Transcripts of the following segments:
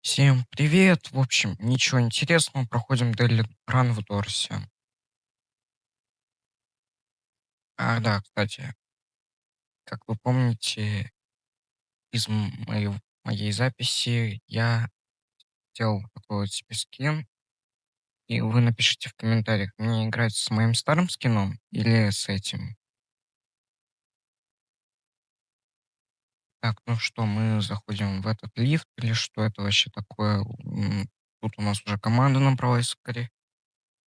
Всем привет! В общем, ничего интересного, проходим Daily Run в Дорсе. Да, кстати, как вы помните, из моей записи я сделал такой вот себе скин, и вы напишите в комментариях, мне играть с моим старым скином или с этим. Так, ну что, мы заходим в этот лифт, или что это вообще такое? Тут у нас уже команда набралась, скорее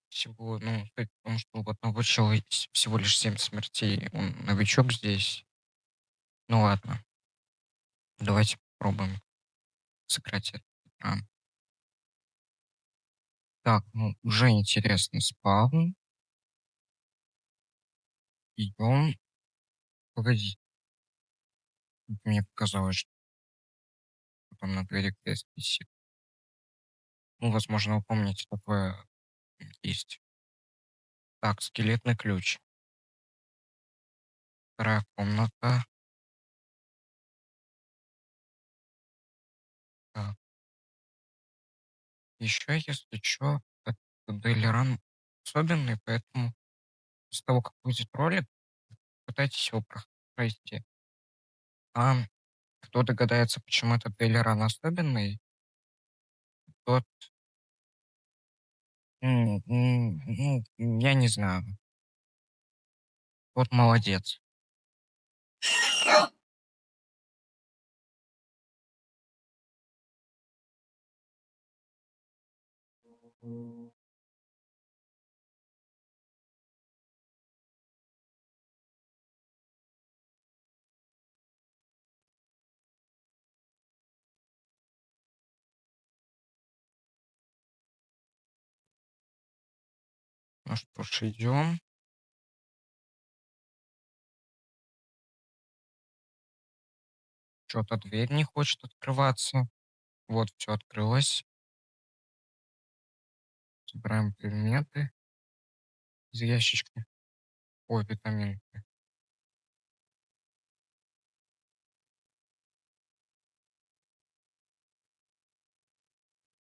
всего. Ну, суть в том, что у одного человека всего лишь 7 смертей, он новичок здесь. Ну ладно, давайте попробуем сыграть это. А, так, ну, уже интересный спавн. Идем. Погоди, мне показалось, что там на двери крест висит. Ну, возможно, вы помните, такое есть. Так, скелетный ключ. Вторая комната. Так, еще, если что, это Дейлеран особенный, поэтому после того, как будет ролик, пытайтесь его пройти. А кто догадается, почему этот Дейлеран особенный, тот, я не знаю, тот молодец. Ну что ж, идем. Что-то дверь не хочет открываться. Вот, все открылось. Собираем предметы из ящичка. Ой, витамин.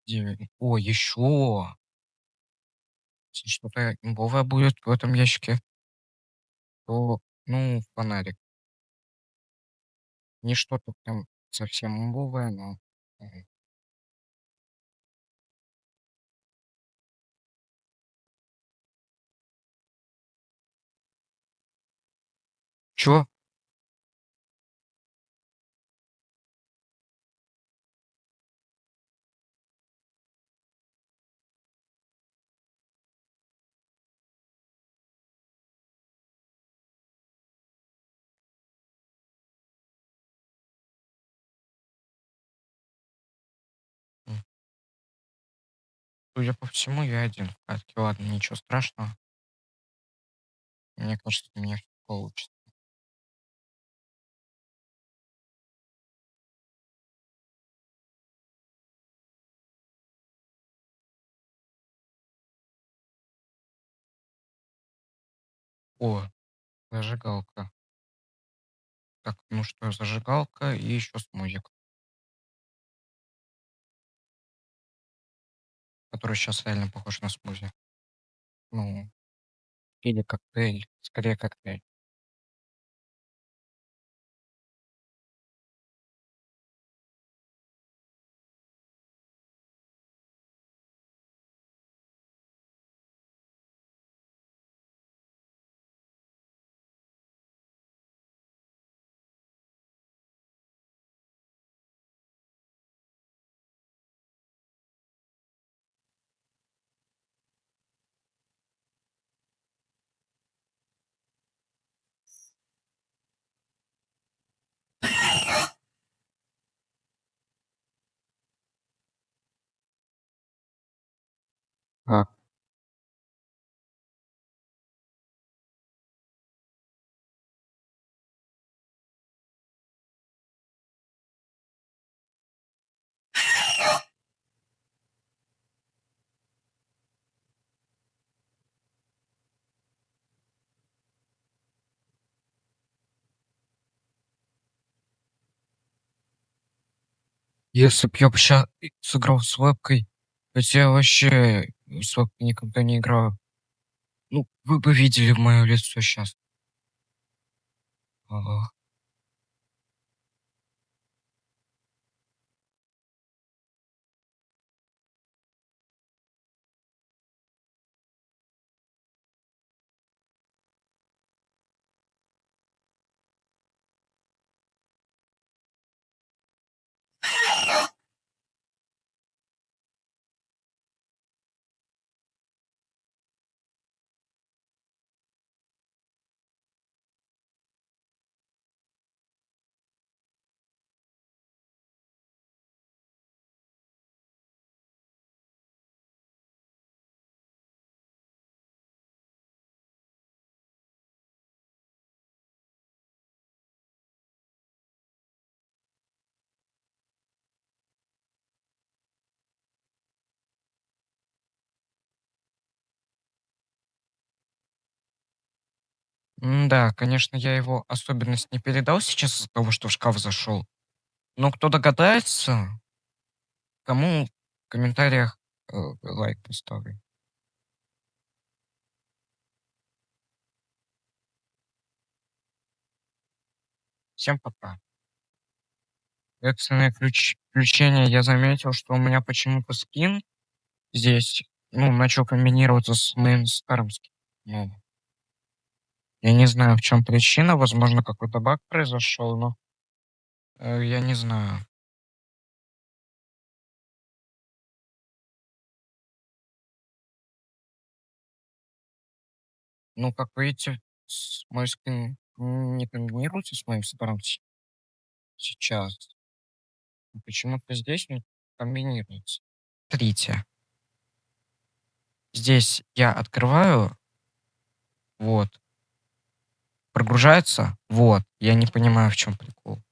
9. О, еще! Если что-то имбовое будет в этом ящике, то, ну, фонарик. Не что-то прям совсем имбовое, но... Чё? М, Судя по всему, я один в катке. Ладно, ничего страшного. Мне кажется, у меня всё получится. О, зажигалка. Так, ну что, зажигалка и еще смузик, который сейчас реально похож на смузи. Ну, или коктейль, скорее коктейль. Так, Если б я ща сыграл с вебкой, хотя я вообще с вебкой никогда не играю. Ну, вы бы видели мое лицо сейчас. Ага. Да, конечно, я его особенность не передал сейчас из-за того, что в шкаф зашел. Но кто догадается, тому в комментариях лайк поставлю. Всем пока. Экстренное включение. Я заметил, что у меня почему-то скин здесь, ну, начал комбинироваться с моим старым скином. Ну, я не знаю, в чем причина. Возможно, какой-то баг произошел, но я не знаю. Ну, как видите, мой скин не комбинируется с моим старым сейчас. Почему-то здесь не комбинируется. Смотрите, здесь я открываю, вот, прогружается, вот. Я не понимаю, в чем прикол.